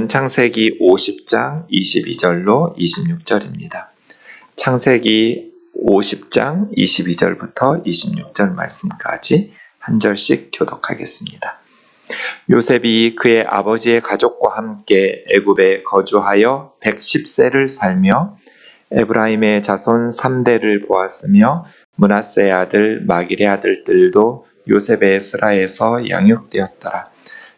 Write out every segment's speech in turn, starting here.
말씀은 창세기 50장 22절로 26절입니다. 창세기 50장 22절부터 26절 말씀까지 한 절씩 교독하겠습니다. 요셉이 그의 아버지의 가족과 함께 애굽에 거주하여 110세를 살며 에브라임의 자손 3대를 보았으며 므낫세의 아들 마길의 아들들도 요셉의 스라에서 양육되었더라.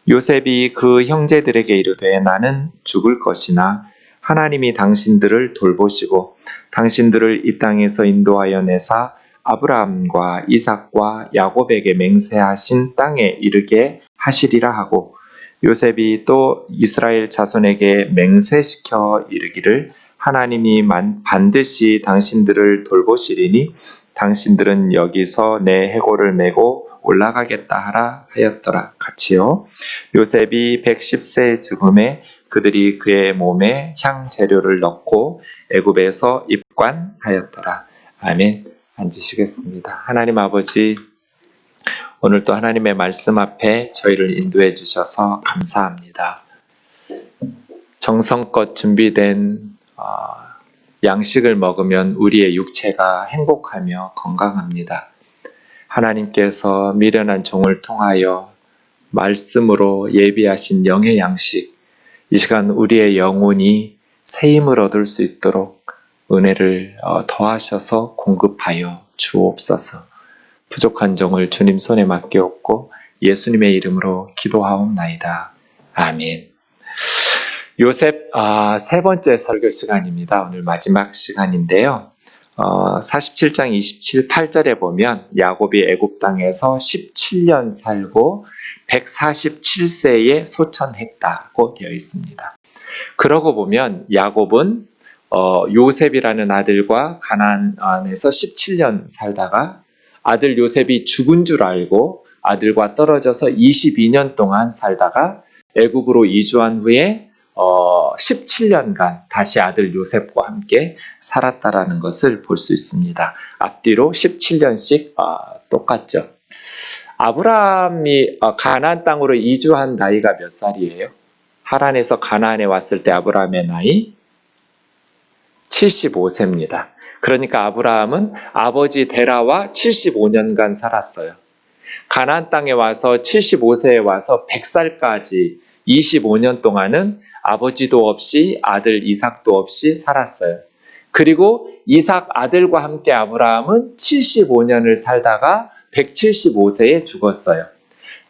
요셉이 그 형제들에게 이르되 나는 죽을 것이나 하나님이 당신들을 돌보시고 당신들을 이 땅에서 인도하여 내사 아브라함과 이삭과 야곱에게 맹세하신 땅에 이르게 하시리라 하고, 요셉이 또 이스라엘 자손에게 맹세시켜 이르기를 하나님이 반드시 당신들을 돌보시리니 당신들은 여기서 내 해골을 메고 올라가겠다 하라 하였더라. 같이요. 요셉이 110세에 죽음에 그들이 그의 몸에 향 재료를 넣고 애굽에서 입관하였더라. 아멘. 앉으시겠습니다. 하나님 아버지, 오늘 또 하나님의 말씀 앞에 저희를 인도해 주셔서 감사합니다. 정성껏 준비된 양식을 먹으면 우리의 육체가 행복하며 건강합니다. 하나님께서 미련한 종을 통하여 말씀으로 예비하신 영의 양식, 이 시간 우리의 영혼이 새 힘을 얻을 수 있도록 은혜를 더하셔서 공급하여 주옵소서. 부족한 종을 주님 손에 맡기옵고 예수님의 이름으로 기도하옵나이다. 아멘. 요셉 세 번째 설교 시간입니다. 오늘 마지막 시간인데요. 47장 28절에 보면 야곱이 애굽 땅에서 17년 살고 147세에 소천했다고 되어 있습니다. 그러고 보면 야곱은 요셉이라는 아들과 가나안에서 17년 살다가 아들 요셉이 죽은 줄 알고 아들과 떨어져서 22년 동안 살다가 애굽으로 이주한 후에 17년간 다시 아들 요셉과 함께 살았다라는 것을 볼 수 있습니다. 앞뒤로 17년씩 똑같죠. 아브라함이 가나안 땅으로 이주한 나이가 몇 살이에요? 하란에서 가나안에 왔을 때 아브라함의 나이 75세입니다. 그러니까 아브라함은 아버지 데라와 75년간 살았어요. 가나안 땅에 와서 75세에 와서 100살까지 25년 동안은 아버지도 없이 아들 이삭도 없이 살았어요. 그리고 이삭 아들과 함께 아브라함은 75년을 살다가 175세에 죽었어요.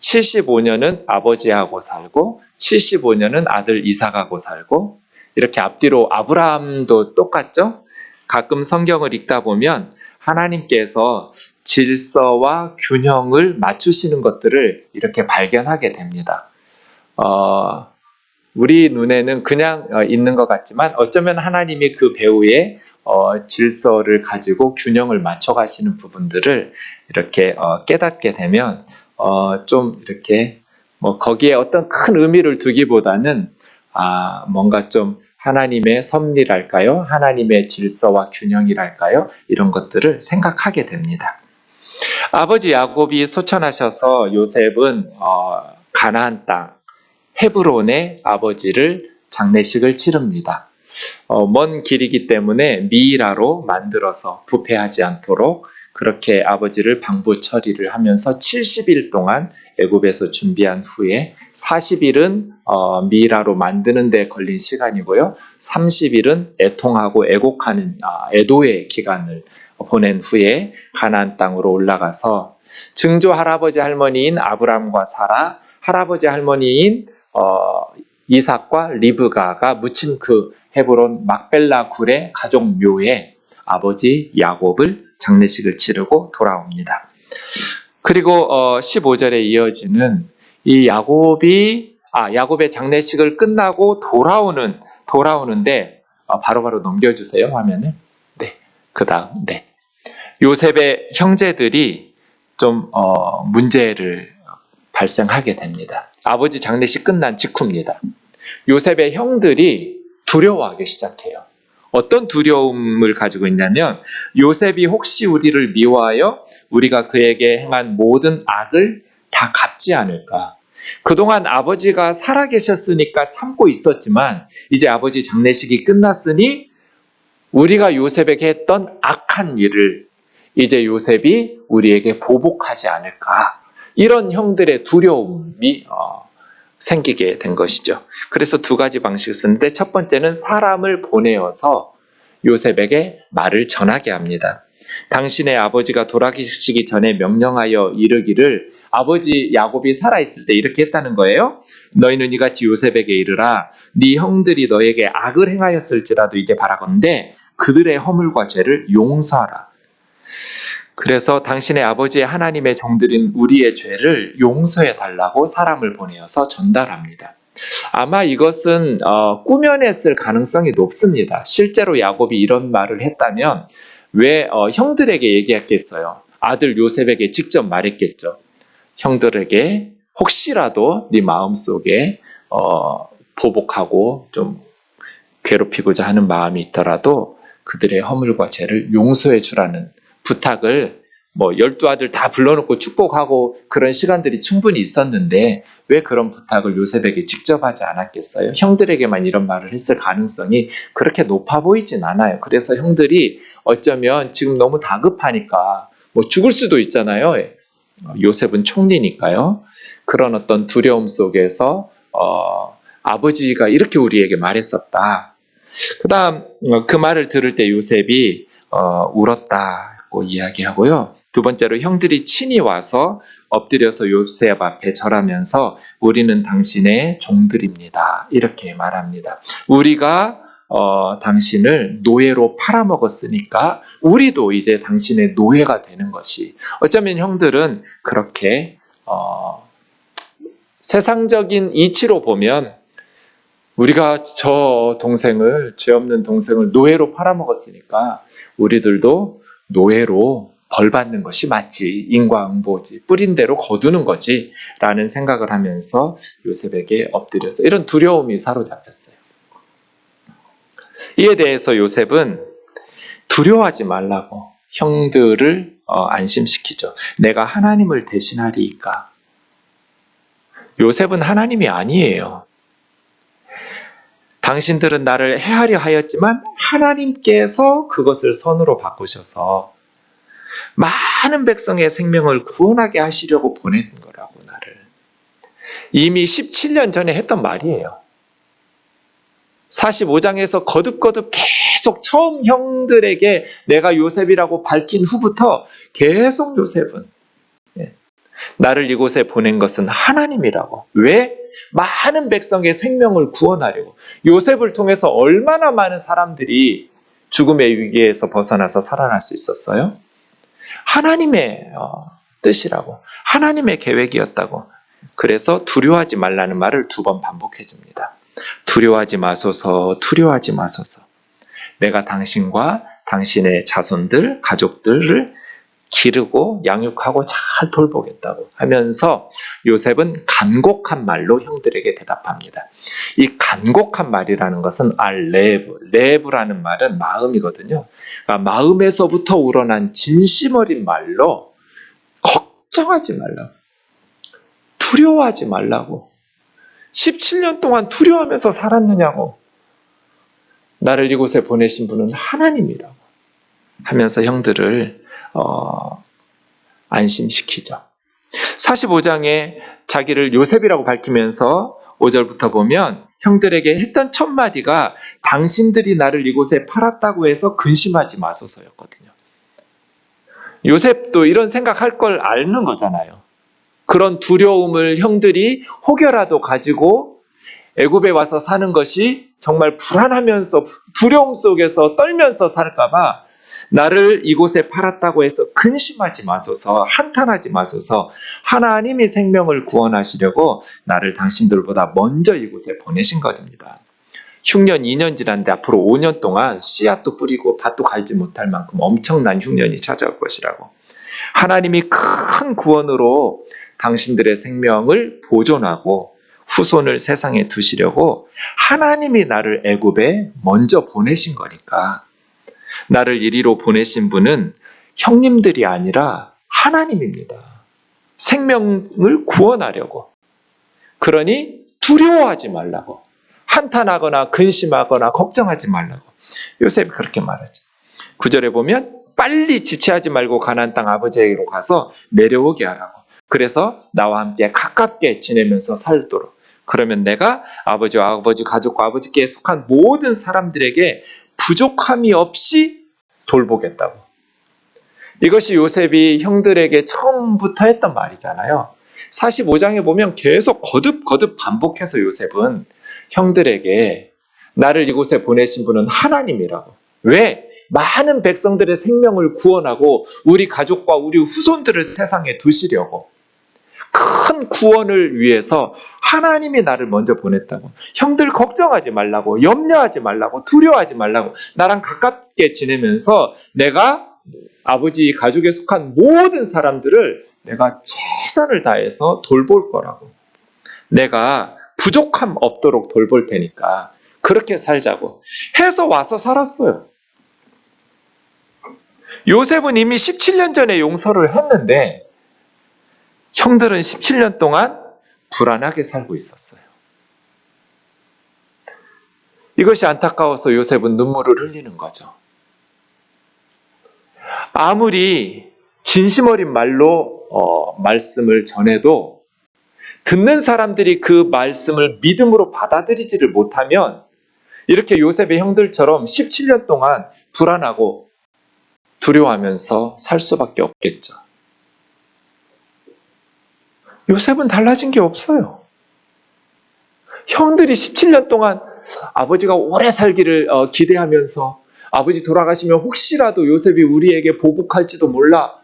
75년은 아버지하고 살고 75년은 아들 이삭하고 살고, 이렇게 앞뒤로 아브라함도 똑같죠? 가끔 성경을 읽다 보면 하나님께서 질서와 균형을 맞추시는 것들을 이렇게 발견하게 됩니다. 우리 눈에는 그냥 있는 것 같지만 어쩌면 하나님이 그 배후에 질서를 가지고 균형을 맞춰가시는 부분들을 이렇게 깨닫게 되면 좀 이렇게 거기에 어떤 큰 의미를 두기보다는 뭔가 좀 하나님의 섭리랄까요? 하나님의 질서와 균형이랄까요? 이런 것들을 생각하게 됩니다. 아버지 야곱이 소천하셔서 요셉은 가나안 땅 헤브론에 아버지를 장례식을 치릅니다. 먼 길이기 때문에 미이라로 만들어서 부패하지 않도록 그렇게 아버지를 방부 처리를 하면서 70일 동안 애굽에서 준비한 후에 40일은 미이라로 만드는 데 걸린 시간이고요. 30일은 애통하고 애곡하는 애도의 기간을 보낸 후에 가나안 땅으로 올라가서 증조 할아버지 할머니인 아브람과 사라, 할아버지 할머니인 이삭과 리브가가 묻힌 그 헤브론 막벨라 굴의 가족 묘에 아버지 야곱을 장례식을 치르고 돌아옵니다. 그리고 15절에 이어지는 이 야곱의 장례식을 끝나고 돌아오는데 바로바로 넘겨주세요, 화면을. 네, 그다음 요셉의 형제들이 좀 문제를 발생하게 됩니다. 아버지 장례식 끝난 직후입니다. 요셉의 형들이 두려워하기 시작해요. 어떤 두려움을 가지고 있냐면 요셉이 혹시 우리를 미워하여 우리가 그에게 행한 모든 악을 다 갚지 않을까. 그동안 아버지가 살아계셨으니까 참고 있었지만 이제 아버지 장례식이 끝났으니 우리가 요셉에게 했던 악한 일을 이제 요셉이 우리에게 보복하지 않을까. 이런 형들의 두려움이 생기게 된 것이죠. 그래서 두 가지 방식을 쓰는데 첫 번째는 사람을 보내어서 요셉에게 말을 전하게 합니다. 당신의 아버지가 돌아가시기 전에 명령하여 이르기를 아버지 야곱이 살아있을 때 이렇게 했다는 거예요. 너희는 이같이 요셉에게 이르라. 네 형들이 너에게 악을 행하였을지라도 이제 바라건대 그들의 허물과 죄를 용서하라. 그래서 당신의 아버지의 하나님의 종들인 우리의 죄를 용서해 달라고 사람을 보내어서 전달합니다. 아마 이것은 꾸며냈을 가능성이 높습니다. 실제로 야곱이 이런 말을 했다면 왜 형들에게 얘기했겠어요? 아들 요셉에게 직접 말했겠죠. 형들에게 혹시라도 네 마음속에 보복하고 좀 괴롭히고자 하는 마음이 있더라도 그들의 허물과 죄를 용서해 주라는 부탁을 12아들 다 불러놓고 축복하고 그런 시간들이 충분히 있었는데 왜 그런 부탁을 요셉에게 직접 하지 않았겠어요? 형들에게만 이런 말을 했을 가능성이 그렇게 높아 보이진 않아요. 그래서 형들이 어쩌면 지금 너무 다급하니까 죽을 수도 있잖아요. 요셉은 총리니까요. 그런 어떤 두려움 속에서 아버지가 이렇게 우리에게 말했었다. 그 다음 그 말을 들을 때 요셉이 울었다고 이야기하고요. 두 번째로 형들이 친히 와서 엎드려서 요셉 앞에 절하면서 우리는 당신의 종들입니다. 이렇게 말합니다. 우리가 당신을 노예로 팔아먹었으니까 우리도 이제 당신의 노예가 되는 것이 어쩌면 형들은 그렇게 세상적인 이치로 보면 우리가 저 동생을 죄 없는 동생을 노예로 팔아먹었으니까 우리들도 노예로 벌 받는 것이 맞지. 인과응보지. 뿌린 대로 거두는 거지. 라는 생각을 하면서 요셉에게 엎드려서 이런 두려움이 사로잡혔어요. 이에 대해서 요셉은 두려워하지 말라고 형들을 안심시키죠. 내가 하나님을 대신하리이까. 요셉은 하나님이 아니에요. 당신들은 나를 해하려 하였지만 하나님께서 그것을 선으로 바꾸셔서 많은 백성의 생명을 구원하게 하시려고 보낸 거라고 나를. 이미 17년 전에 했던 말이에요. 45장에서 거듭거듭 계속 처음 형들에게 내가 요셉이라고 밝힌 후부터 계속 요셉은 나를 이곳에 보낸 것은 하나님이라고. 왜? 많은 백성의 생명을 구원하려고. 요셉을 통해서 얼마나 많은 사람들이 죽음의 위기에서 벗어나서 살아날 수 있었어요? 하나님의 뜻이라고. 하나님의 계획이었다고. 그래서 두려워하지 말라는 말을 2번 반복해 줍니다. 두려워하지 마소서, 두려워하지 마소서. 내가 당신과 당신의 자손들, 가족들을 기르고 양육하고 잘 돌보겠다고 하면서 요셉은 간곡한 말로 형들에게 대답합니다. 이 간곡한 말이라는 것은 레브라는 말은 마음이거든요. 그러니까 마음에서부터 우러난 진심 어린 말로 걱정하지 말라고, 두려워하지 말라고, 17년 동안 두려워하면서 살았느냐고, 나를 이곳에 보내신 분은 하나님이라고 하면서 형들을 안심시키죠. 45장에 자기를 요셉이라고 밝히면서 5절부터 보면 형들에게 했던 첫 마디가 당신들이 나를 이곳에 팔았다고 해서 근심하지 마소서였거든요. 요셉도 이런 생각할 걸 아는 거잖아요. 그런 두려움을 형들이 혹여라도 가지고 애굽에 와서 사는 것이 정말 불안하면서 두려움 속에서 떨면서 살까봐 나를 이곳에 팔았다고 해서 근심하지 마소서, 한탄하지 마소서. 하나님이 생명을 구원하시려고 나를 당신들보다 먼저 이곳에 보내신 것입니다. 흉년 2년 지났는데 앞으로 5년 동안 씨앗도 뿌리고 밭도 갈지 못할 만큼 엄청난 흉년이 찾아올 것이라고. 하나님이 큰 구원으로 당신들의 생명을 보존하고 후손을 세상에 두시려고 하나님이 나를 애굽에 먼저 보내신 거니까 나를 이리로 보내신 분은 형님들이 아니라 하나님입니다. 생명을 구원하려고. 그러니 두려워하지 말라고. 한탄하거나 근심하거나 걱정하지 말라고. 요셉이 그렇게 말하죠. 9절에 보면 빨리 지체하지 말고 가나안 땅 아버지에게로 가서 내려오게 하라고. 그래서 나와 함께 가깝게 지내면서 살도록. 그러면 내가 아버지와 아버지 가족과 아버지께 속한 모든 사람들에게 부족함이 없이 돌보겠다고. 이것이 요셉이 형들에게 처음부터 했던 말이잖아요. 45장에 보면 계속 거듭 반복해서 요셉은 형들에게 나를 이곳에 보내신 분은 하나님이라고. 왜? 많은 백성들의 생명을 구원하고 우리 가족과 우리 후손들을 세상에 두시려고. 큰 구원을 위해서 하나님이 나를 먼저 보냈다고. 형들 걱정하지 말라고, 염려하지 말라고, 두려워하지 말라고. 나랑 가깝게 지내면서 내가 아버지 가족에 속한 모든 사람들을 내가 최선을 다해서 돌볼 거라고. 내가 부족함 없도록 돌볼 테니까 그렇게 살자고 해서 와서 살았어요. 요셉은 이미 17년 전에 용서를 했는데 형들은 17년 동안 불안하게 살고 있었어요. 이것이 안타까워서 요셉은 눈물을 흘리는 거죠. 아무리 진심 어린 말로 말씀을 전해도 듣는 사람들이 그 말씀을 믿음으로 받아들이지를 못하면 이렇게 요셉의 형들처럼 17년 동안 불안하고 두려워하면서 살 수밖에 없겠죠. 요셉은 달라진 게 없어요. 형들이 17년 동안 아버지가 오래 살기를 기대하면서 아버지 돌아가시면 혹시라도 요셉이 우리에게 보복할지도 몰라,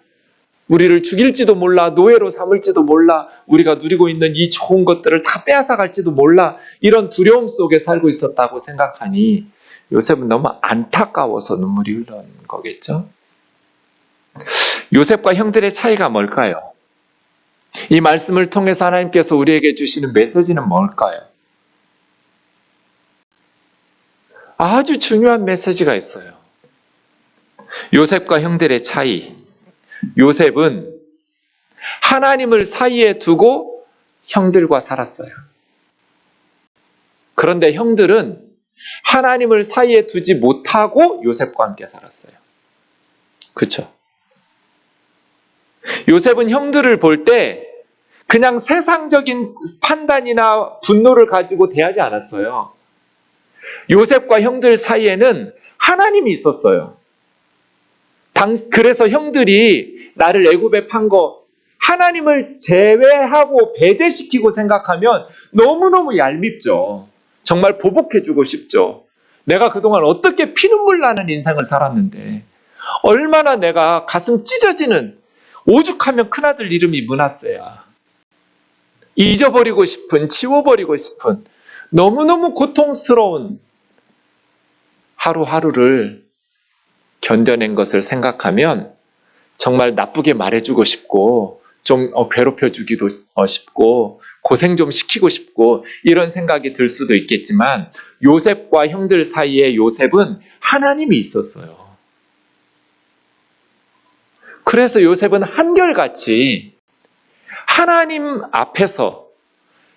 우리를 죽일지도 몰라, 노예로 삼을지도 몰라, 우리가 누리고 있는 이 좋은 것들을 다 빼앗아 갈지도 몰라, 이런 두려움 속에 살고 있었다고 생각하니 요셉은 너무 안타까워서 눈물이 흘러는 거겠죠. 요셉과 형들의 차이가 뭘까요? 이 말씀을 통해서 하나님께서 우리에게 주시는 메시지는 뭘까요? 아주 중요한 메시지가 있어요. 요셉과 형들의 차이. 요셉은 하나님을 사이에 두고 형들과 살았어요. 그런데 형들은 하나님을 사이에 두지 못하고 요셉과 함께 살았어요. 그렇죠? 요셉은 형들을 볼 때 그냥 세상적인 판단이나 분노를 가지고 대하지 않았어요. 요셉과 형들 사이에는 하나님이 있었어요. 그래서 형들이 나를 애굽에 판 거 하나님을 제외하고 배제시키고 생각하면 너무너무 얄밉죠. 정말 보복해주고 싶죠. 내가 그동안 어떻게 피눈물 나는 인생을 살았는데 얼마나 내가 가슴 찢어지는, 오죽하면 큰아들 이름이 므낫세야. 잊어버리고 싶은, 지워버리고 싶은, 너무너무 고통스러운 하루하루를 견뎌낸 것을 생각하면 정말 나쁘게 말해주고 싶고 좀 괴롭혀주기도 싶고 고생 좀 시키고 싶고 이런 생각이 들 수도 있겠지만 요셉과 형들 사이에 요셉은 하나님이 있었어요. 그래서 요셉은 한결같이 하나님 앞에서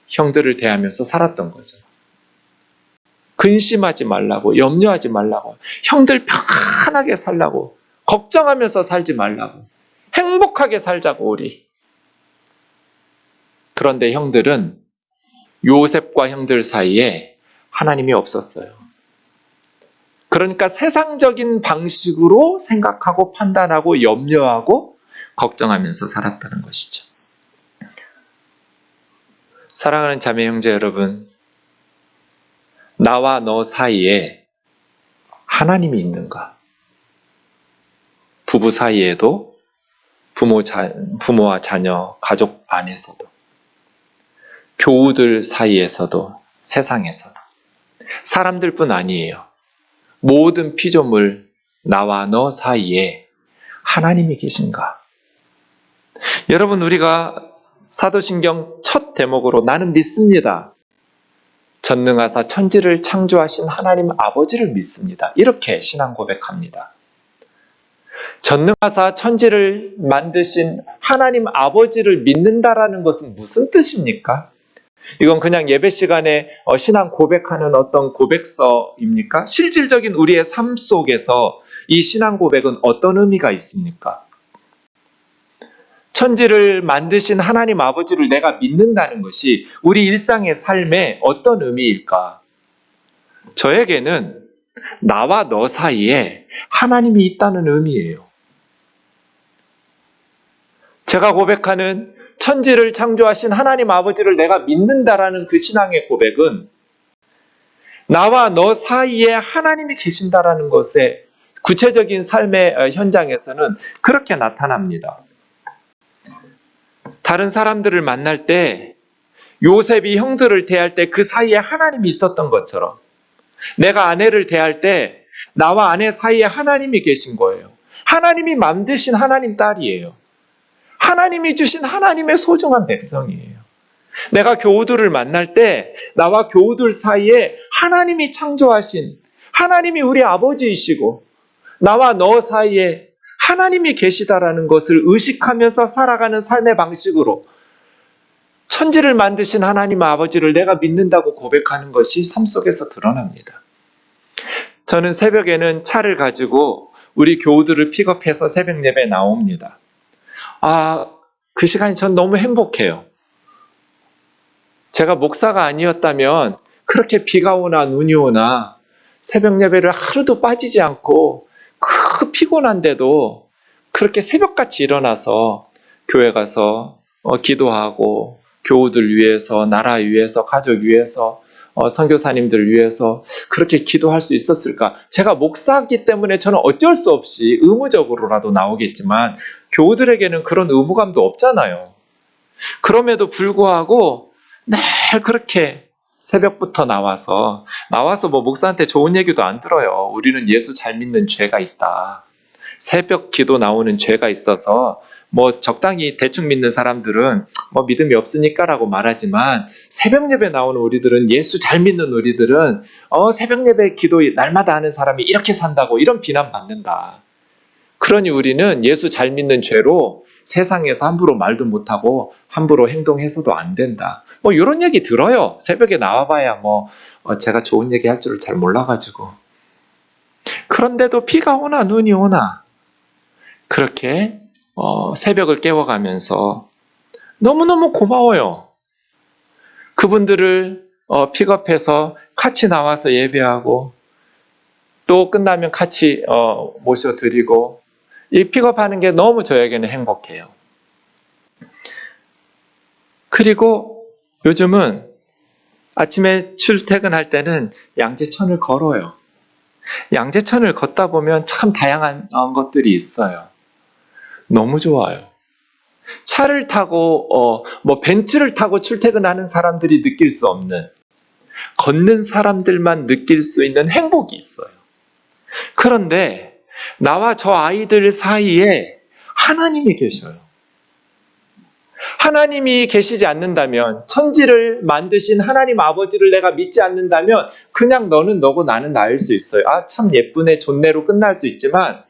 형들을 대하면서 살았던 거죠. 근심하지 말라고, 염려하지 말라고, 형들 편안하게 살라고, 걱정하면서 살지 말라고, 행복하게 살자고 우리. 그런데 형들은 요셉과 형들 사이에 하나님이 없었어요. 그러니까 세상적인 방식으로 생각하고 판단하고 염려하고 걱정하면서 살았다는 것이죠. 사랑하는 자매 형제 여러분, 나와 너 사이에 하나님이 있는가? 부부 사이에도, 부모와 자녀, 가족 안에서도, 교우들 사이에서도, 세상에서도, 사람들뿐 아니에요. 모든 피조물, 나와 너 사이에 하나님이 계신가? 여러분, 우리가 사도신경 첫 대목으로 나는 믿습니다. 전능하사 천지를 창조하신 하나님 아버지를 믿습니다. 이렇게 신앙 고백합니다. 전능하사 천지를 만드신 하나님 아버지를 믿는다라는 것은 무슨 뜻입니까? 이건 그냥 예배 시간에 신앙 고백하는 어떤 고백서입니까? 실질적인 우리의 삶 속에서 이 신앙 고백은 어떤 의미가 있습니까? 천지를 만드신 하나님 아버지를 내가 믿는다는 것이 우리 일상의 삶에 어떤 의미일까? 저에게는 나와 너 사이에 하나님이 있다는 의미예요. 제가 고백하는 천지를 창조하신 하나님 아버지를 내가 믿는다라는 그 신앙의 고백은 나와 너 사이에 하나님이 계신다라는 것에 구체적인 삶의 현장에서는 그렇게 나타납니다. 다른 사람들을 만날 때 요셉이 형들을 대할 때 그 사이에 하나님이 있었던 것처럼 내가 아내를 대할 때 나와 아내 사이에 하나님이 계신 거예요. 하나님이 만드신 하나님 딸이에요. 하나님이 주신 하나님의 소중한 백성이에요. 내가 교우들을 만날 때 나와 교우들 사이에 하나님이 창조하신 하나님이 우리 아버지이시고 나와 너 사이에 하나님이 계시다라는 것을 의식하면서 살아가는 삶의 방식으로 천지를 만드신 하나님 아버지를 내가 믿는다고 고백하는 것이 삶 속에서 드러납니다. 저는 새벽에는 차를 가지고 우리 교우들을 픽업해서 새벽 예배에 나옵니다. 그 시간이 전 너무 행복해요. 제가 목사가 아니었다면 그렇게 비가 오나 눈이 오나 새벽 예배를 하루도 빠지지 않고 그 피곤한데도 그렇게 새벽같이 일어나서 교회 가서 기도하고 교우들 위해서, 나라 위해서, 가족 위해서, 선교사님들 위해서 그렇게 기도할 수 있었을까? 제가 목사이기 때문에 저는 어쩔 수 없이 의무적으로라도 나오겠지만 교우들에게는 그런 의무감도 없잖아요. 그럼에도 불구하고 늘 그렇게 새벽부터 나와서 뭐 목사한테 좋은 얘기도 안 들어요. 우리는 예수 잘 믿는 죄가 있다. 새벽 기도 나오는 죄가 있어서 뭐 적당히 대충 믿는 사람들은 뭐 믿음이 없으니까라고 말하지만 새벽 예배 나오는 우리들은 예수 잘 믿는 우리들은 새벽 예배 기도 날마다 하는 사람이 이렇게 산다고 이런 비난받는다. 그러니 우리는 예수 잘 믿는 죄로 세상에서 함부로 말도 못하고 함부로 행동해서도 안 된다. 뭐 이런 얘기 들어요. 새벽에 나와봐야 제가 좋은 얘기 할 줄을 잘 몰라가지고. 그런데도 비가 오나 눈이 오나 그렇게 새벽을 깨워가면서 너무너무 고마워요. 그분들을 픽업해서 같이 나와서 예배하고 또 끝나면 같이 모셔드리고 이 픽업하는 게 너무 저에게는 행복해요. 그리고 요즘은 아침에 출퇴근할 때는 양재천을 걸어요. 양재천을 걷다 보면 참 다양한 것들이 있어요. 너무 좋아요. 차를 타고 벤츠를 타고 출퇴근하는 사람들이 느낄 수 없는 걷는 사람들만 느낄 수 있는 행복이 있어요. 그런데 나와 저 아이들 사이에 하나님이 계셔요. 하나님이 계시지 않는다면 천지를 만드신 하나님 아버지를 내가 믿지 않는다면 그냥 너는 너고 나는 나일 수 있어요. 참 예쁘네 좋네로 끝날 수 있지만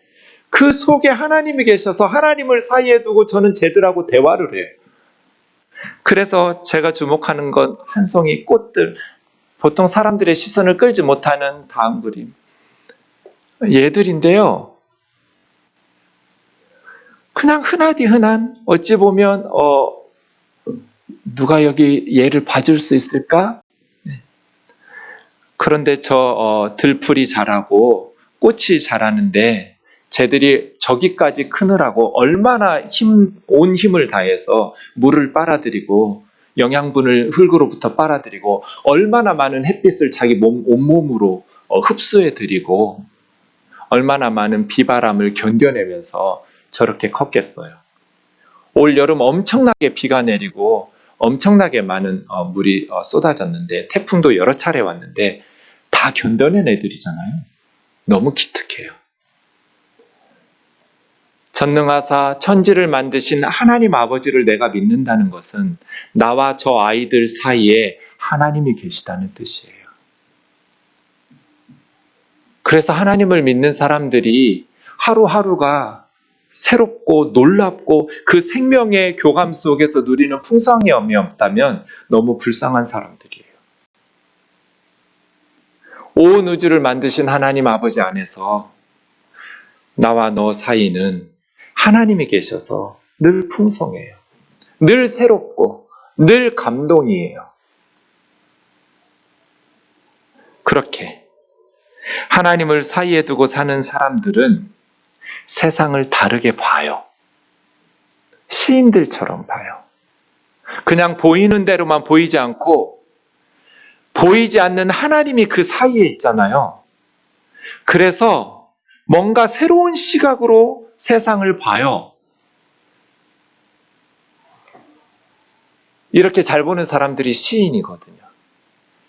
그 속에 하나님이 계셔서 하나님을 사이에 두고 저는 쟤들하고 대화를 해요. 그래서 제가 주목하는 건 한 송이 꽃들, 보통 사람들의 시선을 끌지 못하는 다음 그림. 얘들인데요. 그냥 흔하디 흔한 어찌 보면 누가 여기 얘를 봐줄 수 있을까? 그런데 저 들풀이 자라고 꽃이 자라는데 쟤들이 저기까지 크느라고 얼마나 온 힘을 다해서 물을 빨아들이고 영양분을 흙으로부터 빨아들이고 얼마나 많은 햇빛을 자기 온몸으로 흡수해들이고 얼마나 많은 비바람을 견뎌내면서 저렇게 컸겠어요. 올 여름 엄청나게 비가 내리고 엄청나게 많은 물이 쏟아졌는데 태풍도 여러 차례 왔는데 다 견뎌낸 애들이잖아요. 너무 기특해요. 전능하사 천지를 만드신 하나님 아버지를 내가 믿는다는 것은 나와 저 아이들 사이에 하나님이 계시다는 뜻이에요. 그래서 하나님을 믿는 사람들이 하루하루가 새롭고 놀랍고 그 생명의 교감 속에서 누리는 풍성함이 없다면 너무 불쌍한 사람들이에요. 온 우주를 만드신 하나님 아버지 안에서 나와 너 사이는 하나님이 계셔서 늘 풍성해요. 늘 새롭고 늘 감동이에요. 그렇게 하나님을 사이에 두고 사는 사람들은 세상을 다르게 봐요. 시인들처럼 봐요. 그냥 보이는 대로만 보이지 않고 보이지 않는 하나님이 그 사이에 있잖아요. 그래서 뭔가 새로운 시각으로 세상을 봐요. 이렇게 잘 보는 사람들이 시인이거든요.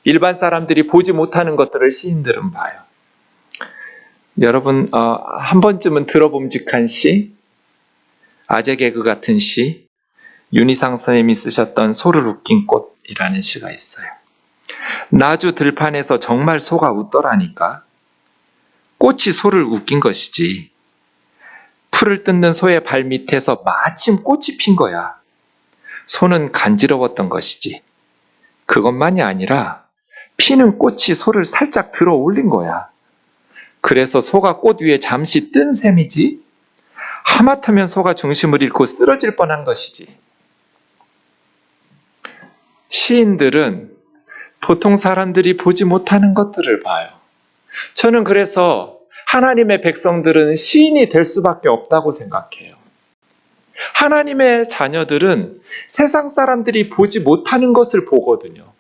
일반 사람들이 보지 못하는 것들을 시인들은 봐요. 여러분 한 번쯤은 들어봄직한 시, 아재 개그 같은 시, 윤희상 선생님이 쓰셨던 소를 웃긴 꽃이라는 시가 있어요. 나주 들판에서 정말 소가 웃더라니까. 꽃이 소를 웃긴 것이지. 풀을 뜯는 소의 발 밑에서 마침 꽃이 핀 거야. 소는 간지러웠던 것이지. 그것만이 아니라 피는 꽃이 소를 살짝 들어 올린 거야. 그래서 소가 꽃 위에 잠시 뜬 셈이지. 하마터면 소가 중심을 잃고 쓰러질 뻔한 것이지. 시인들은 보통 사람들이 보지 못하는 것들을 봐요. 저는 그래서 하나님의 백성들은 시인이 될 수밖에 없다고 생각해요. 하나님의 자녀들은 세상 사람들이 보지 못하는 것을 보거든요.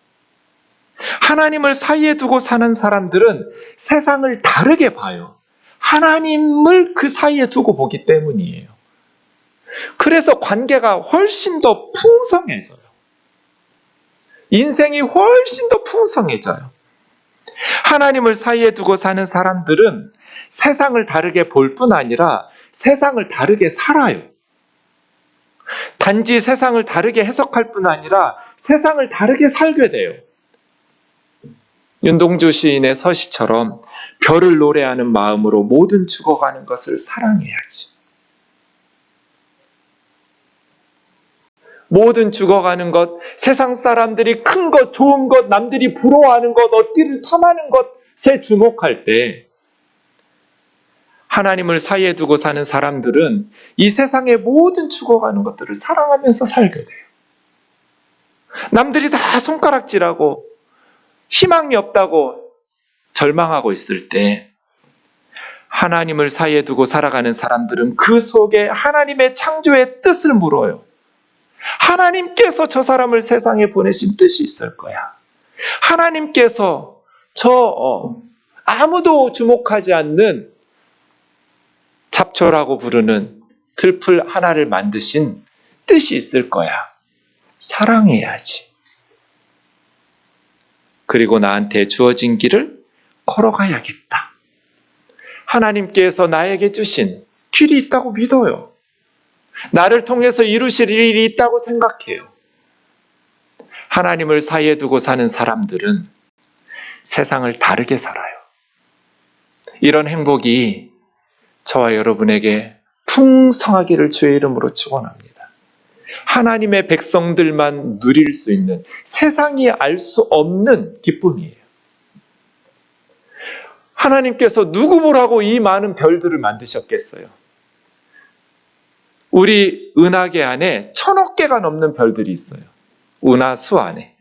하나님을 사이에 두고 사는 사람들은 세상을 다르게 봐요. 하나님을 그 사이에 두고 보기 때문이에요. 그래서 관계가 훨씬 더 풍성해져요. 인생이 훨씬 더 풍성해져요. 하나님을 사이에 두고 사는 사람들은 세상을 다르게 볼 뿐 아니라 세상을 다르게 살아요. 단지 세상을 다르게 해석할 뿐 아니라 세상을 다르게 살게 돼요. 윤동주 시인의 서시처럼 별을 노래하는 마음으로 모든 죽어가는 것을 사랑해야지. 모든 죽어가는 것, 세상 사람들이 큰 것, 좋은 것, 남들이 부러워하는 것, 어디를 탐하는 것에 주목할 때 하나님을 사이에 두고 사는 사람들은 이 세상의 모든 죽어가는 것들을 사랑하면서 살게 돼요. 남들이 다 손가락질하고 희망이 없다고 절망하고 있을 때 하나님을 사이에 두고 살아가는 사람들은 그 속에 하나님의 창조의 뜻을 물어요. 하나님께서 저 사람을 세상에 보내신 뜻이 있을 거야. 하나님께서 아무도 주목하지 않는 잡초라고 부르는 들풀 하나를 만드신 뜻이 있을 거야. 사랑해야지. 그리고 나한테 주어진 길을 걸어가야겠다. 하나님께서 나에게 주신 길이 있다고 믿어요. 나를 통해서 이루실 일이 있다고 생각해요. 하나님을 사이에 두고 사는 사람들은 세상을 다르게 살아요. 이런 행복이 저와 여러분에게 풍성하기를 주의 이름으로 축원합니다. 하나님의 백성들만 누릴 수 있는, 세상이 알 수 없는 기쁨이에요. 하나님께서 누구 보라고 이 많은 별들을 만드셨겠어요? 우리 은하계 안에 1000억 개가 넘는 별들이 있어요. 은하수 안에.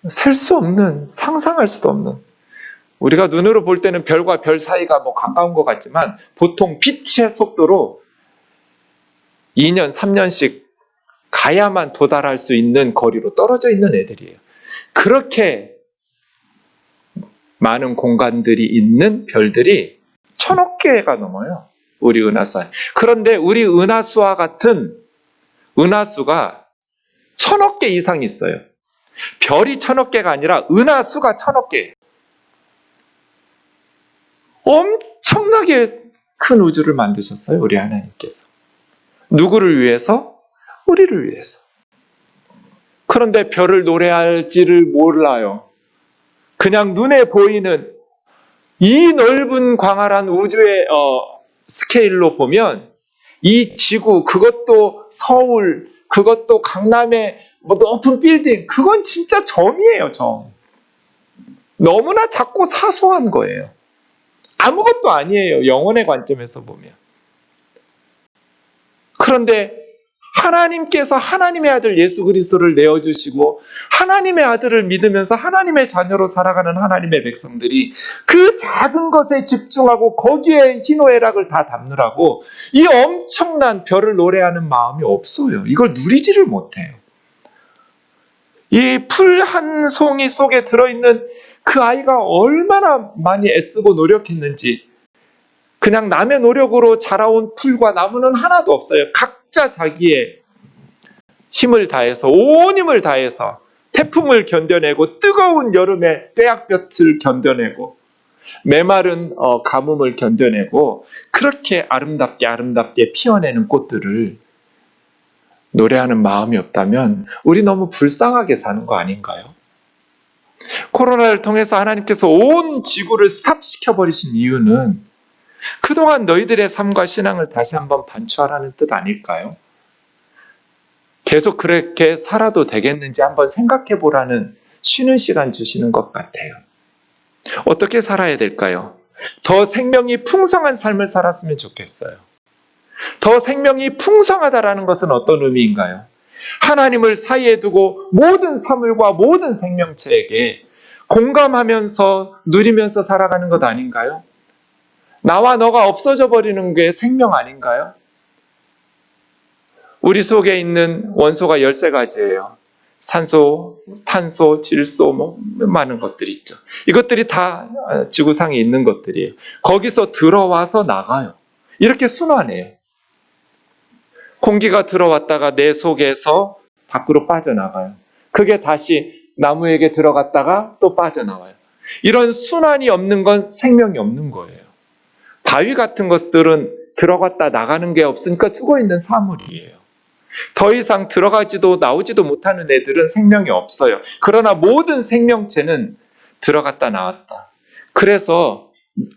셀 수 없는, 상상할 수도 없는. 우리가 눈으로 볼 때는 별과 별 사이가 가까운 것 같지만 보통 빛의 속도로 2년, 3년씩 가야만 도달할 수 있는 거리로 떨어져 있는 애들이에요. 그렇게 많은 공간들이 있는 별들이 1000억 개가 넘어요. 우리 은하수 안에. 그런데 우리 은하수와 같은 은하수가 1000억 개 이상 있어요. 별이 1000억 개가 아니라 은하수가 1000억 개. 엄청나게 큰 우주를 만드셨어요, 우리 하나님께서. 누구를 위해서? 우리를 위해서. 그런데 별을 노래할지를 몰라요. 그냥 눈에 보이는 이 넓은 광활한 우주의 스케일로 보면 이 지구, 그것도 서울, 그것도 강남의 뭐 높은 빌딩, 그건 진짜 점이에요, 점. 너무나 작고 사소한 거예요. 아무것도 아니에요, 영혼의 관점에서 보면. 그런데 하나님께서 하나님의 아들 예수 그리스도를 내어주시고 하나님의 아들을 믿으면서 하나님의 자녀로 살아가는 하나님의 백성들이 그 작은 것에 집중하고 거기에 희노애락을 다 담느라고 이 엄청난 별을 노래하는 마음이 없어요. 이걸 누리지를 못해요. 이 풀 한 송이 속에 들어있는 그 아이가 얼마나 많이 애쓰고 노력했는지, 그냥 남의 노력으로 자라온 풀과 나무는 하나도 없어요. 각자 자기의 힘을 다해서, 온 힘을 다해서 태풍을 견뎌내고 뜨거운 여름에 떼약볕을 견뎌내고 메마른 가뭄을 견뎌내고 그렇게 아름답게 피어내는 꽃들을 노래하는 마음이 없다면 우리 너무 불쌍하게 사는 거 아닌가요? 코로나를 통해서 하나님께서 온 지구를 스탑시켜버리신 이유는 그동안 너희들의 삶과 신앙을 다시 한번 반추하라는 뜻 아닐까요? 계속 그렇게 살아도 되겠는지 한번 생각해 보라는 쉬는 시간 주시는 것 같아요. 어떻게 살아야 될까요? 더 생명이 풍성한 삶을 살았으면 좋겠어요. 더 생명이 풍성하다라는 것은 어떤 의미인가요? 하나님을 사이에 두고 모든 사물과 모든 생명체에게 공감하면서 누리면서 살아가는 것 아닌가요? 나와 너가 없어져 버리는 게 생명 아닌가요? 우리 속에 있는 원소가 13가지예요. 산소, 탄소, 질소, 많은 것들이 있죠. 이것들이 다 지구상에 있는 것들이에요. 거기서 들어와서 나가요. 이렇게 순환해요. 공기가 들어왔다가 내 속에서 밖으로 빠져나가요. 그게 다시 나무에게 들어갔다가 또 빠져나와요. 이런 순환이 없는 건 생명이 없는 거예요. 바위 같은 것들은 들어갔다 나가는 게 없으니까 죽어있는 사물이에요. 더 이상 들어가지도 나오지도 못하는 애들은 생명이 없어요. 그러나 모든 생명체는 들어갔다 나왔다. 그래서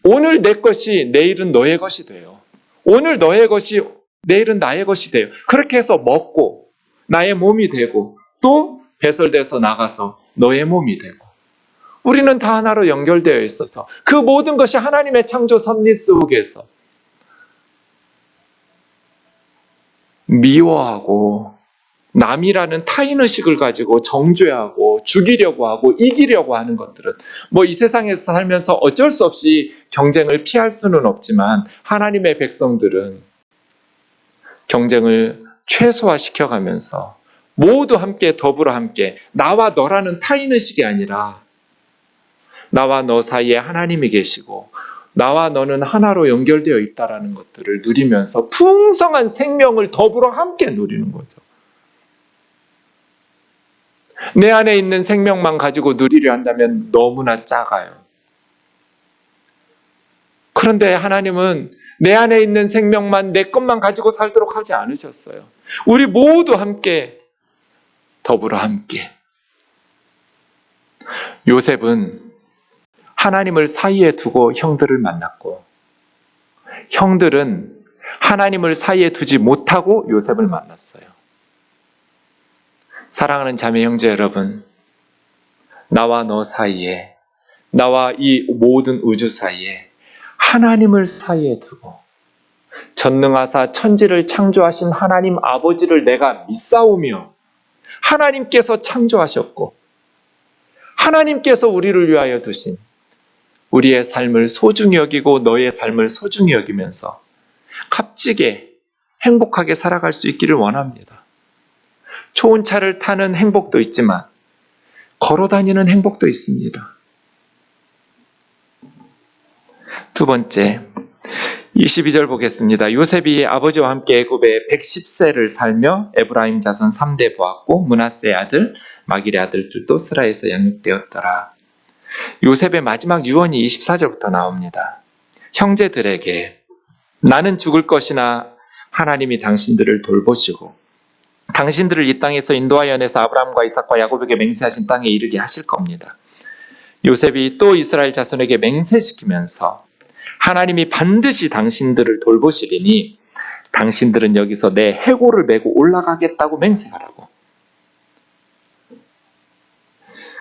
오늘 내 것이 내일은 너의 것이 돼요. 오늘 너의 것이 내일은 나의 것이 돼요. 그렇게 해서 먹고 나의 몸이 되고 또 배설돼서 나가서 너의 몸이 되고, 우리는 다 하나로 연결되어 있어서 그 모든 것이 하나님의 창조 섭리 속에서 미워하고 남이라는 타인의식을 가지고 정죄하고 죽이려고 하고 이기려고 하는 것들은 이 세상에서 살면서 어쩔 수 없이 경쟁을 피할 수는 없지만 하나님의 백성들은 경쟁을 최소화시켜가면서 모두 함께 더불어 함께 나와 너라는 타인의식이 아니라 나와 너 사이에 하나님이 계시고 나와 너는 하나로 연결되어 있다라는 것들을 누리면서 풍성한 생명을 더불어 함께 누리는 거죠. 내 안에 있는 생명만 가지고 누리려 한다면 너무나 작아요. 그런데 하나님은 내 안에 있는 생명만 내 것만 가지고 살도록 하지 않으셨어요. 우리 모두 함께 더불어 함께. 요셉은 하나님을 사이에 두고 형들을 만났고 형들은 하나님을 사이에 두지 못하고 요셉을 만났어요. 사랑하는 자매 형제 여러분, 나와 너 사이에, 나와 이 모든 우주 사이에 하나님을 사이에 두고 전능하사 천지를 창조하신 하나님 아버지를 내가 믿사오며 하나님께서 창조하셨고 하나님께서 우리를 위하여 두신 우리의 삶을 소중히 여기고 너의 삶을 소중히 여기면서 값지게 행복하게 살아갈 수 있기를 원합니다. 좋은 차를 타는 행복도 있지만 걸어다니는 행복도 있습니다. 두 번째, 22절 보겠습니다. 요셉이 아버지와 함께 애굽에 110세를 살며 에브라임 자손 3대 보았고 므낫세의 아들 마길의 아들들도 스라에서 양육되었더라. 요셉의 마지막 유언이 24절부터 나옵니다. 형제들에게 나는 죽을 것이나 하나님이 당신들을 돌보시고 당신들을 이 땅에서 인도하여 내서 아브라함과 이삭과 야곱에게 맹세하신 땅에 이르게 하실 겁니다. 요셉이 또 이스라엘 자손에게 맹세시키면서 하나님이 반드시 당신들을 돌보시리니 당신들은 여기서 내 해골을 메고 올라가겠다고 맹세하라고.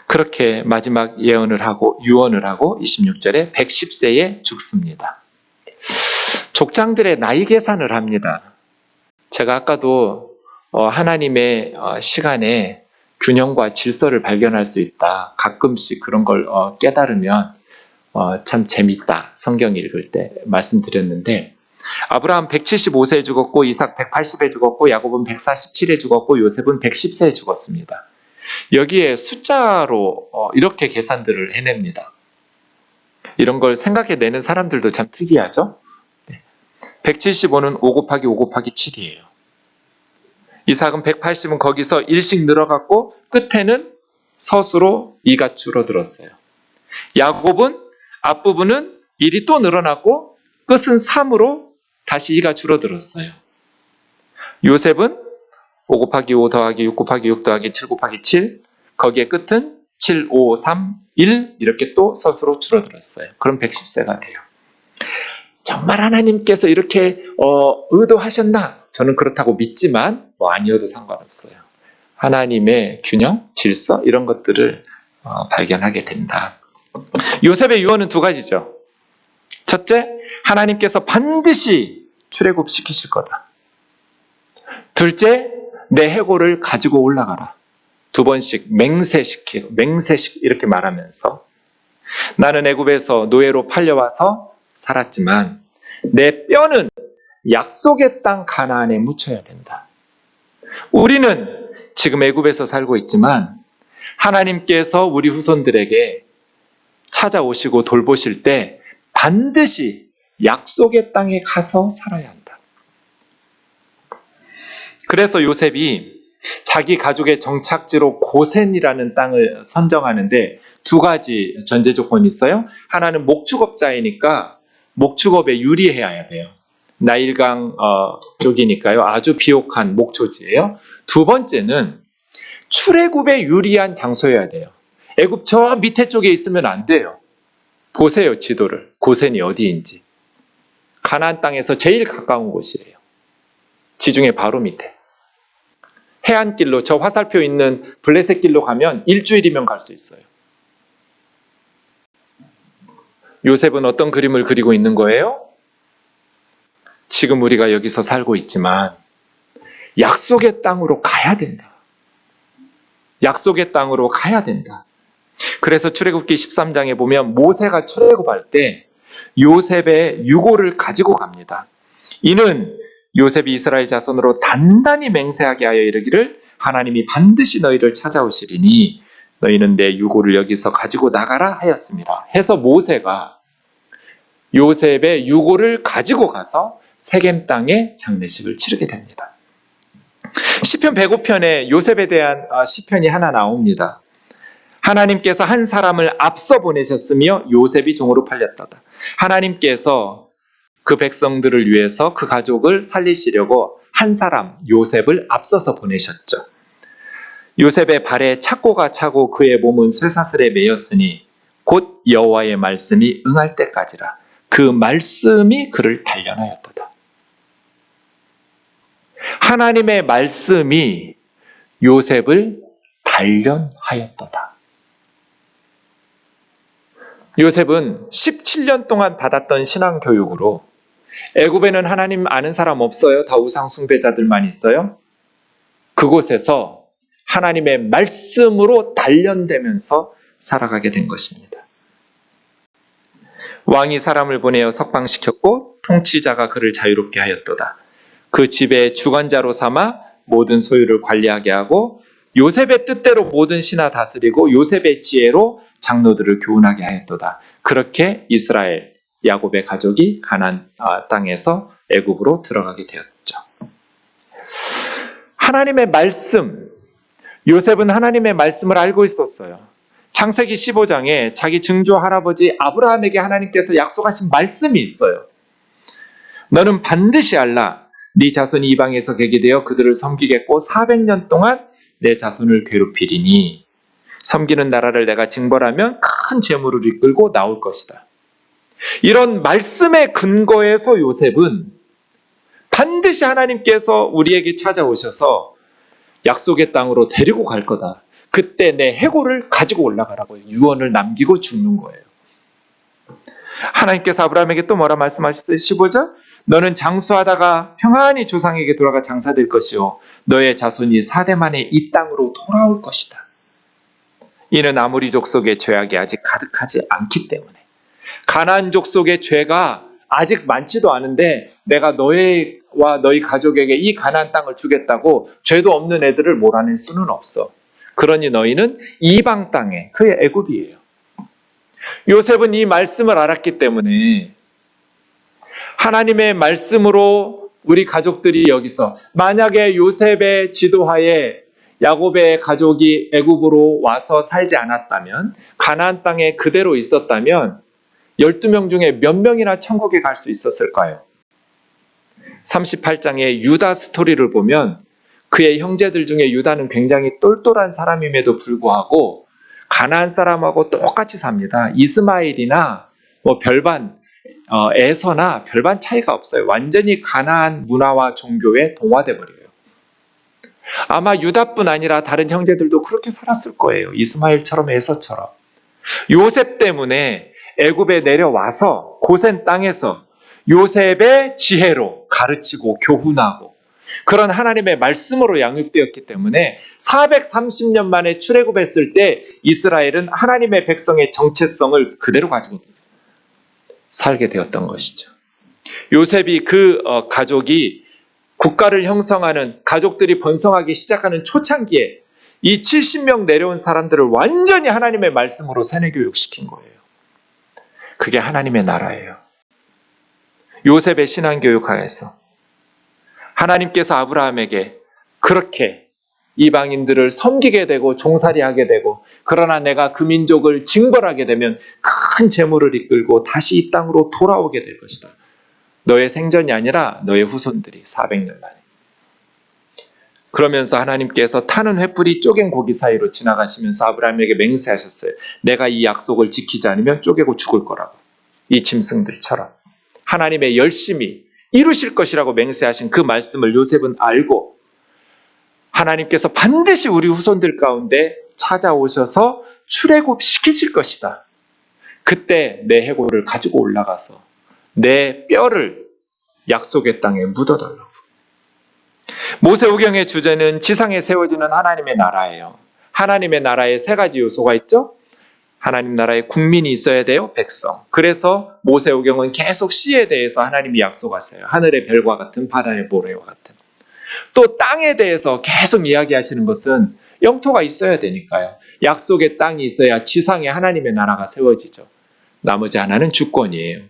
그렇게 마지막 예언을 하고 유언을 하고 26절에 110세에 죽습니다. 족장들의 나이 계산을 합니다. 제가 아까도 하나님의 시간에 균형과 질서를 발견할 수 있다. 가끔씩 그런 걸 깨달으면 참 재밌다. 성경 읽을 때 말씀드렸는데 아브라함 175세에 죽었고 이삭 180에 죽었고 야곱은 147에 죽었고 요셉은 110세에 죽었습니다. 여기에 숫자로 이렇게 계산들을 해냅니다. 이런 걸 생각해내는 사람들도 참 특이하죠. 175는 5 곱하기 5 곱하기 7이에요. 이삭은 180은 거기서 1씩 늘어갔고 끝에는 서수로 2가 줄어들었어요. 야곱은 앞부분은 1이 또 늘어났고 끝은 3으로 다시 2가 줄어들었어요. 요셉은 5 곱하기 5 더하기 6 곱하기 6 더하기 7 곱하기 7 거기에 끝은 7, 5, 3, 1 이렇게 또 서수로 줄어들었어요. 그럼 110세가 돼요. 정말 하나님께서 이렇게 의도하셨나? 저는 그렇다고 믿지만 아니어도 상관없어요. 하나님의 균형, 질서 이런 것들을 발견하게 된다. 요셉의 유언은 두 가지죠. 첫째, 하나님께서 반드시 출애굽시키실 거다. 둘째, 내 해골을 가지고 올라가라. 두 번씩 맹세식 이렇게 말하면서 나는 애굽에서 노예로 팔려와서 살았지만 내 뼈는 약속의 땅 가나안에 묻혀야 된다. 우리는 지금 애굽에서 살고 있지만 하나님께서 우리 후손들에게 찾아오시고 돌보실 때 반드시 약속의 땅에 가서 살아야 한다. 그래서 요셉이 자기 가족의 정착지로 고센이라는 땅을 선정하는데 두 가지 전제 조건이 있어요. 하나는 목축업자이니까 목축업에 유리해야 돼요. 나일강 쪽이니까요. 아주 비옥한 목초지예요. 두 번째는 출애굽에 유리한 장소여야 돼요. 애굽 저 밑에 쪽에 있으면 안 돼요. 보세요, 지도를. 고센이 어디인지. 가나안 땅에서 제일 가까운 곳이에요. 지중해 바로 밑에. 해안길로 저 화살표 있는 블레셋 길로 가면 일주일이면 갈 수 있어요. 요셉은 어떤 그림을 그리고 있는 거예요? 지금 우리가 여기서 살고 있지만 약속의 땅으로 가야 된다. 약속의 땅으로 가야 된다. 그래서 출애굽기 13장에 보면 모세가 출애굽할 때 요셉의 유고를 가지고 갑니다. 이는 요셉이 이스라엘 자손으로 단단히 맹세하게 하여 이르기를 하나님이 반드시 너희를 찾아오시리니 너희는 내 유고를 여기서 가지고 나가라 하였습니다. 해서 모세가 요셉의 유고를 가지고 가서 세겜 땅에 장례식을 치르게 됩니다. 시편 105편에 요셉에 대한 시편이 하나 나옵니다. 하나님께서 한 사람을 앞서 보내셨으며 요셉이 종으로 팔렸다다. 하나님께서 그 백성들을 위해서 그 가족을 살리시려고 한 사람 요셉을 앞서서 보내셨죠. 요셉의 발에 착고가 차고 그의 몸은 쇠사슬에 매였으니 곧 여호와의 말씀이 응할 때까지라. 그 말씀이 그를 단련하였도다. 하나님의 말씀이 요셉을 단련하였도다. 요셉은 17년 동안 받았던 신앙교육으로 애굽에는 하나님 아는 사람 없어요. 다 우상 숭배자들만 있어요. 그곳에서 하나님의 말씀으로 단련되면서 살아가게 된 것입니다. 왕이 사람을 보내어 석방시켰고 통치자가 그를 자유롭게 하였도다. 그 집의 주관자로 삼아 모든 소유를 관리하게 하고 요셉의 뜻대로 모든 신하 다스리고 요셉의 지혜로 장로들을 교훈하게 하였도다. 그렇게 이스라엘 야곱의 가족이 가나안 땅에서 애굽으로 들어가게 되었죠. 하나님의 말씀, 요셉은 하나님의 말씀을 알고 있었어요. 창세기 15장에 자기 증조 할아버지 아브라함에게 하나님께서 약속하신 말씀이 있어요. 너는 반드시 알라. 네 자손이 이방에서 계게 되어 그들을 섬기겠고 400년 동안 내 자손을 괴롭히리니 섬기는 나라를 내가 징벌하면 큰 재물을 이끌고 나올 것이다. 이런 말씀의 근거에서 요셉은 반드시 하나님께서 우리에게 찾아오셔서 약속의 땅으로 데리고 갈 거다. 그때 내 해골을 가지고 올라가라고요. 유언을 남기고 죽는 거예요. 하나님께서 아브라함에게 또 뭐라 말씀하셨어요? 15절? 너는 장수하다가 평안히 조상에게 돌아가 장사될 것이요 너의 자손이 4대 만에 이 땅으로 돌아올 것이다. 이는 아모리 족속의 죄악이 아직 가득하지 않기 때문에, 가나안 족속의 죄가 아직 많지도 않은데 내가 너희와 너희 가족에게 이 가나안 땅을 주겠다고 죄도 없는 애들을 몰아낼 수는 없어. 그러니 너희는 이방 땅에, 그의 애굽이에요. 요셉은 이 말씀을 알았기 때문에 하나님의 말씀으로 우리 가족들이 여기서, 만약에 요셉의 지도하에 야곱의 가족이 애굽으로 와서 살지 않았다면, 가나안 땅에 그대로 있었다면 12명 중에 몇 명이나 천국에 갈 수 있었을까요? 38장의 유다 스토리를 보면 그의 형제들 중에 유다는 굉장히 똘똘한 사람임에도 불구하고 가나안 사람하고 똑같이 삽니다. 이스마엘이나 별반 에서나 별반 차이가 없어요. 완전히 가나안 문화와 종교에 동화돼 버려요. 아마 유다뿐 아니라 다른 형제들도 그렇게 살았을 거예요. 이스마엘처럼 에서처럼. 요셉 때문에 애굽에 내려와서 고센 땅에서 요셉의 지혜로 가르치고 교훈하고 그런 하나님의 말씀으로 양육되었기 때문에 430년 만에 출애굽했을 때 이스라엘은 하나님의 백성의 정체성을 그대로 가지고 살게 되었던 것이죠. 요셉이 그 가족이 국가를 형성하는, 가족들이 번성하기 시작하는 초창기에 이 70명 내려온 사람들을 완전히 하나님의 말씀으로 세뇌교육시킨 거예요. 그게 하나님의 나라예요. 요셉의 신앙교육하에서 하나님께서 아브라함에게 그렇게 이방인들을 섬기게 되고 종살이하게 되고, 그러나 내가 그 민족을 징벌하게 되면 큰 재물을 이끌고 다시 이 땅으로 돌아오게 될 것이다. 너의 생전이 아니라 너의 후손들이 400년 만에. 그러면서 하나님께서 타는 횃불이 쪼갠 고기 사이로 지나가시면서 아브라함에게 맹세하셨어요. 내가 이 약속을 지키지 않으면 쪼개고 죽을 거라고. 이 짐승들처럼 하나님의 열심히 이루실 것이라고 맹세하신 그 말씀을 요셉은 알고, 하나님께서 반드시 우리 후손들 가운데 찾아오셔서 출애굽시키실 것이다. 그때 내 해골을 가지고 올라가서 내 뼈를 약속의 땅에 묻어달라고. 모세오경의 주제는 지상에 세워지는 하나님의 나라예요. 하나님의 나라에 세 가지 요소가 있죠. 하나님 나라에 국민이 있어야 돼요. 백성. 그래서 모세오경은 계속 씨에 대해서 하나님이 약속하세요. 하늘의 별과 같은, 바다의 모래와 같은. 또 땅에 대해서 계속 이야기하시는 것은 영토가 있어야 되니까요. 약속의 땅이 있어야 지상에 하나님의 나라가 세워지죠. 나머지 하나는 주권이에요.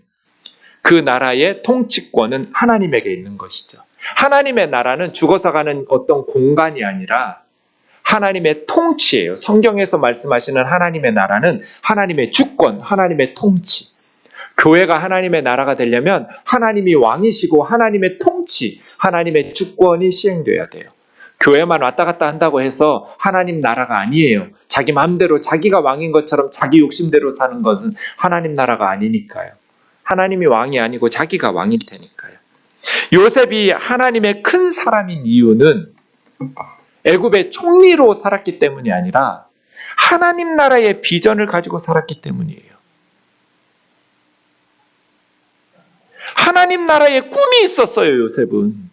그 나라의 통치권은 하나님에게 있는 것이죠. 하나님의 나라는 죽어서 가는 어떤 공간이 아니라 하나님의 통치예요. 성경에서 말씀하시는 하나님의 나라는 하나님의 주권, 하나님의 통치. 교회가 하나님의 나라가 되려면 하나님이 왕이시고 하나님의 통치, 하나님의 주권이 시행돼야 돼요. 교회만 왔다 갔다 한다고 해서 하나님 나라가 아니에요. 자기 마음대로 자기가 왕인 것처럼 자기 욕심대로 사는 것은 하나님 나라가 아니니까요. 하나님이 왕이 아니고 자기가 왕일 테니까요. 요셉이 하나님의 큰 사람인 이유는 애굽의 총리로 살았기 때문이 아니라 하나님 나라의 비전을 가지고 살았기 때문이에요. 하나님 나라의 꿈이 있었어요, 요셉은.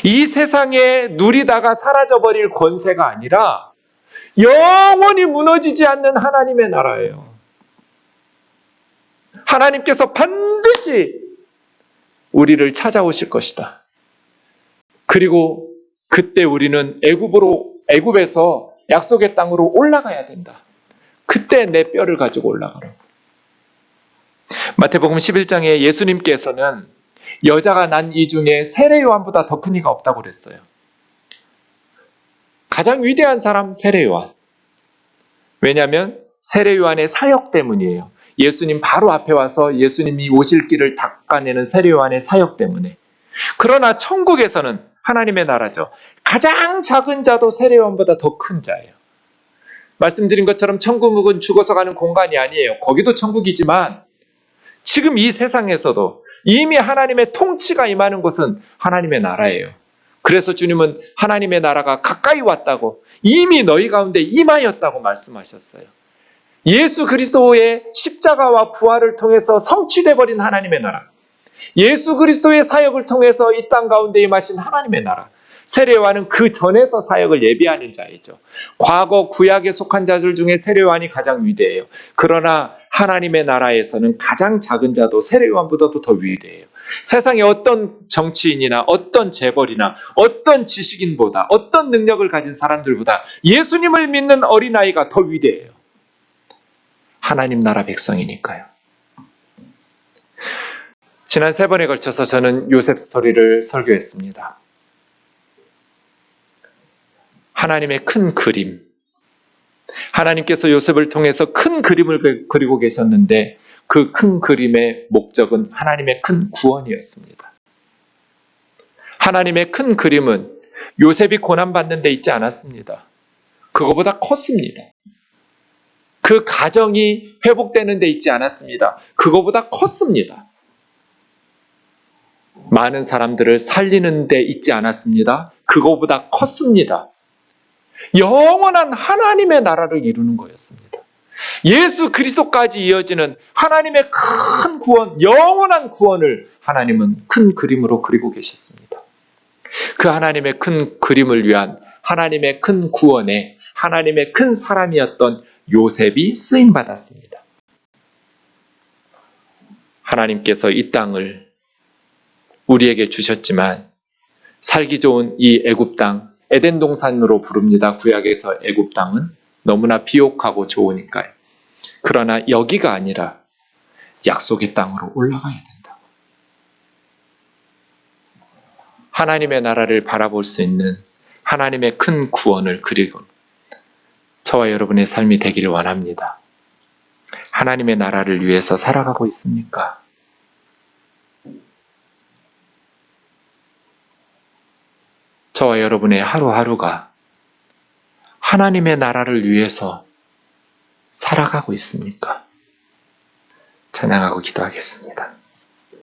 이 세상에 누리다가 사라져버릴 권세가 아니라 영원히 무너지지 않는 하나님의 나라예요. 하나님께서 반드시 우리를 찾아오실 것이다. 그리고 그때 우리는 애굽에서 약속의 땅으로 올라가야 된다. 그때 내 뼈를 가지고 올라가라고. 마태복음 11장에 예수님께서는 여자가 난 이 중에 세례 요한보다 더 큰 이가 없다고 그랬어요. 가장 위대한 사람 세례 요한. 왜냐하면 세례 요한의 사역 때문이에요. 예수님 바로 앞에 와서 예수님이 오실 길을 닦아내는 세례 요한의 사역 때문에. 그러나 천국에서는 하나님의 나라죠. 가장 작은 자도 세례 요한보다 더 큰 자예요. 말씀드린 것처럼 천국은 죽어서 가는 공간이 아니에요. 거기도 천국이지만 지금 이 세상에서도 이미 하나님의 통치가 임하는 곳은 하나님의 나라예요. 그래서 주님은 하나님의 나라가 가까이 왔다고, 이미 너희 가운데 임하였다고 말씀하셨어요. 예수 그리스도의 십자가와 부활을 통해서 성취돼 버린 하나님의 나라, 예수 그리스도의 사역을 통해서 이 땅 가운데 임하신 하나님의 나라, 세례요한은 그 전에서 사역을 예비하는 자이죠. 과거 구약에 속한 자들 중에 세례요한이 가장 위대해요. 그러나 하나님의 나라에서는 가장 작은 자도 세례요한보다도 더 위대해요. 세상에 어떤 정치인이나 어떤 재벌이나 어떤 지식인보다, 어떤 능력을 가진 사람들보다 예수님을 믿는 어린아이가 더 위대해요. 하나님 나라 백성이니까요. 지난 3번에 걸쳐서 저는 요셉 스토리를 설교했습니다. 하나님의 큰 그림, 하나님께서 요셉을 통해서 큰 그림을 그리고 계셨는데 그 큰 그림의 목적은 하나님의 큰 구원이었습니다. 하나님의 큰 그림은 요셉이 고난받는 데 있지 않았습니다. 그거보다 컸습니다. 그 가정이 회복되는 데 있지 않았습니다. 그거보다 컸습니다. 많은 사람들을 살리는 데 있지 않았습니다. 그거보다 컸습니다. 영원한 하나님의 나라를 이루는 거였습니다. 예수 그리스도까지 이어지는 하나님의 큰 구원, 영원한 구원을 하나님은 큰 그림으로 그리고 계셨습니다. 그 하나님의 큰 그림을 위한 하나님의 큰 구원에 하나님의 큰 사람이었던 요셉이 쓰임받았습니다. 하나님께서 이 땅을 우리에게 주셨지만 살기 좋은 이 애굽 땅, 에덴 동산으로 부릅니다. 구약에서 애굽 땅은 너무나 비옥하고 좋으니까요. 그러나 여기가 아니라 약속의 땅으로 올라가야 된다. 하나님의 나라를 바라볼 수 있는 하나님의 큰 구원을 그리고 저와 여러분의 삶이 되기를 원합니다. 하나님의 나라를 위해서 살아가고 있습니까? 저와 여러분의 하루하루가 하나님의 나라를 위해서 살아가고 있습니까? 찬양하고 기도하겠습니다.